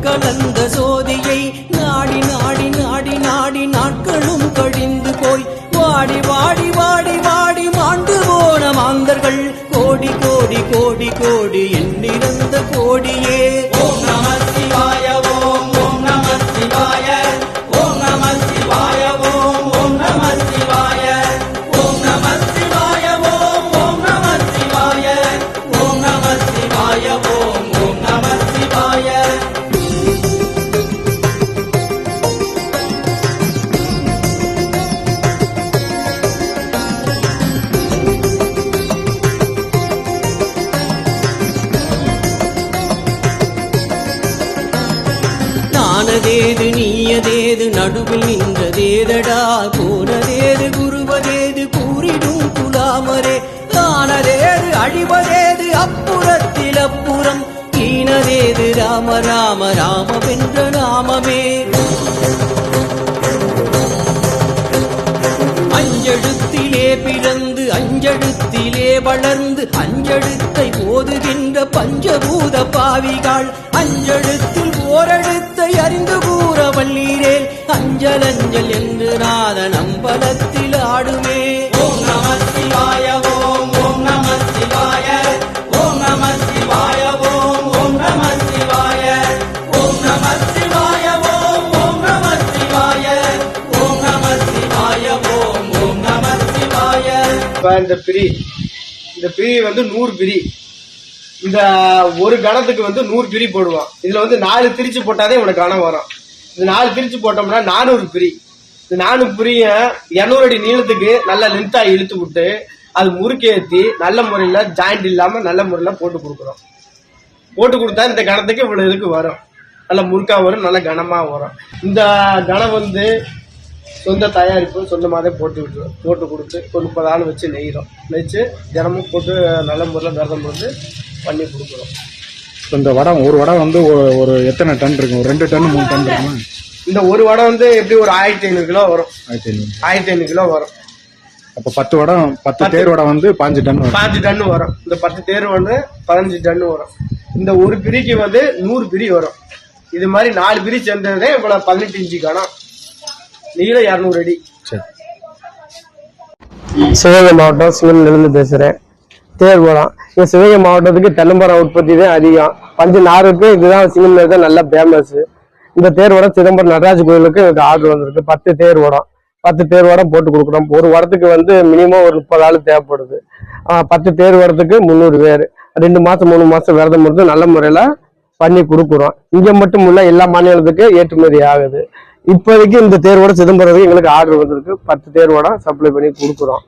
கலந்த சோதியை நாடி நாடி நாடி நாடி நாட்களும் கழிந்து போய் வாடி வாடி வாடி வாடி மாண்டு போன மாந்தர்கள் கோடி கோடி கோடி கோடி எண்ணிறந்த கோடியே. ஓம் நம சிவாய ஓம் ஓம் நம சிவாய ஓம் நம சிவாய ஓம் ஓம் நம சிவாய ஓம் நம சிவாய ஓம் ஓம் நம சிவாய ஓம் நம சிவாய ஓம் ஓம் நம சிவாய. நானதேது நீயதேது நடுவில் நின்றதேதடா போனதேது குருவதேது கூறிடும் குலாமரே தானதேது அழிவதேது அப்புறத்தில் அப்புறம் ஈனதேது ராம ராம ராமவென்ற நாமமே. அஞ்செழுத்திலே பிறந்து அஞ்செழுத்திலே வளர்ந்து அஞ்செழுத்தை ஓதுகின்ற பஞ்சபூத பாவிகள் அஞ்செழுத்தில் ஓரெழுத்தை அறிந்து கூற வல்லீரேல் அஞ்சல் அஞ்சல் என்று நாதன் அம்பலத்தில் ஆடுமே. ஓம் நம சிவாய ஓம் ஓம் நம சிவாய ஓம் நம சிவாய ஓம் ஓம் நம சிவாய ஓம் நம சிவாய ஓம் ஓம் நம சிவாய ஓம் நம சிவாய ஓம் ஓம் நம சிவாய. இந்த பிரி வந்து 100 பிரி. இந்த ஒரு கணத்துக்கு வந்து 100 பிரி போடுவான். இதுல வந்து 4 திரிச்சு போட்டாதே இவனுக்கு கணம் வரும். இது 4 திரிச்சு போட்டோம்னா 400 பிரி. இந்த 400 பிரிய 200 அடி நீளத்துக்கு நல்ல லென்த்தா இழுத்து விட்டு அது முறுக்கேற்றி நல்ல முறையில ஜாயிண்ட் இல்லாம நல்ல முறையில போட்டு கொடுக்குறோம். போட்டு கொடுத்தா இந்த கணத்துக்கு இவ்வளவு இதுக்கு வரும். நல்ல முறுக்கா வரும், நல்ல கனமா வரும். இந்த கணம் வந்து சொந்த தயாரிப்பு சொந்தமாகவே போட்டு கொடுத்து ஒரு 30 ஆள் வச்சு நெய்ச்சு தினமும் போட்டு நல்ல முறையில் விரதம் போட்டு பண்ணி கொடுக்குறோம். இந்த வடம் ஒரு வடம் வந்து ஒரு எத்தனை டன் இருக்கும்? 2 டன் 3 டன் இருக்குமா? இந்த ஒரு வடம் வந்து எப்படி ஒரு 1500 கிலோ வரும். 1500 கிலோ வரும். அப்ப 10 தேர் வடம் வந்து 5 டன் வரும். 5 டன் வரும். இந்த 10 தேர் வந்து 15 டன் வரும். இந்த ஒரு பிரிக்கு வந்து 100 பிரி வரும். இது மாதிரி 4 பிரி சேர்ந்ததே இவ்வளவு 18 இன்ச்சு கணம், நீளம் 200 அடி. சிவகங்கை மாவட்டம் சிவனிலிருந்து பேசுறேன். தேர் குளம் இந்த சிவகங்கை மாவட்டத்துக்கு தென்னமரம் உற்பத்தி தான் அதிகம். பஞ்சு நாருக்கு இதுதான் சிவனில் தான் நல்லா ஃபேமஸ். இந்த தேர் வடம் சிதம்பரம் நடராஜ் கோயிலுக்கு எனக்கு ஆர்டர் வந்திருக்கு. 10 தேர் வடம் போட்டு கொடுக்குறோம். ஒரு வடத்துக்கு வந்து மினிமம் ஒரு 30 ஆள் தேவைப்படுது. 10 தேர் வடத்துக்கு 300 பேர் 2 மாசம் 3 மாசம் விரதம் இருந்து நல்ல முறையில பண்ணி கொடுக்குறோம். இங்க மட்டும் இல்ல, எல்லா மாநிலத்துக்கு ஏற்றுமதி ஆகுது. இப்போதைக்கு இந்த தேர்வோட சிதம்பரத்துக்கு எங்களுக்கு ஆர்டர் வந்திருக்கு. 10 தேர்வோட சப்ளை பண்ணி கொடுக்குறோம்.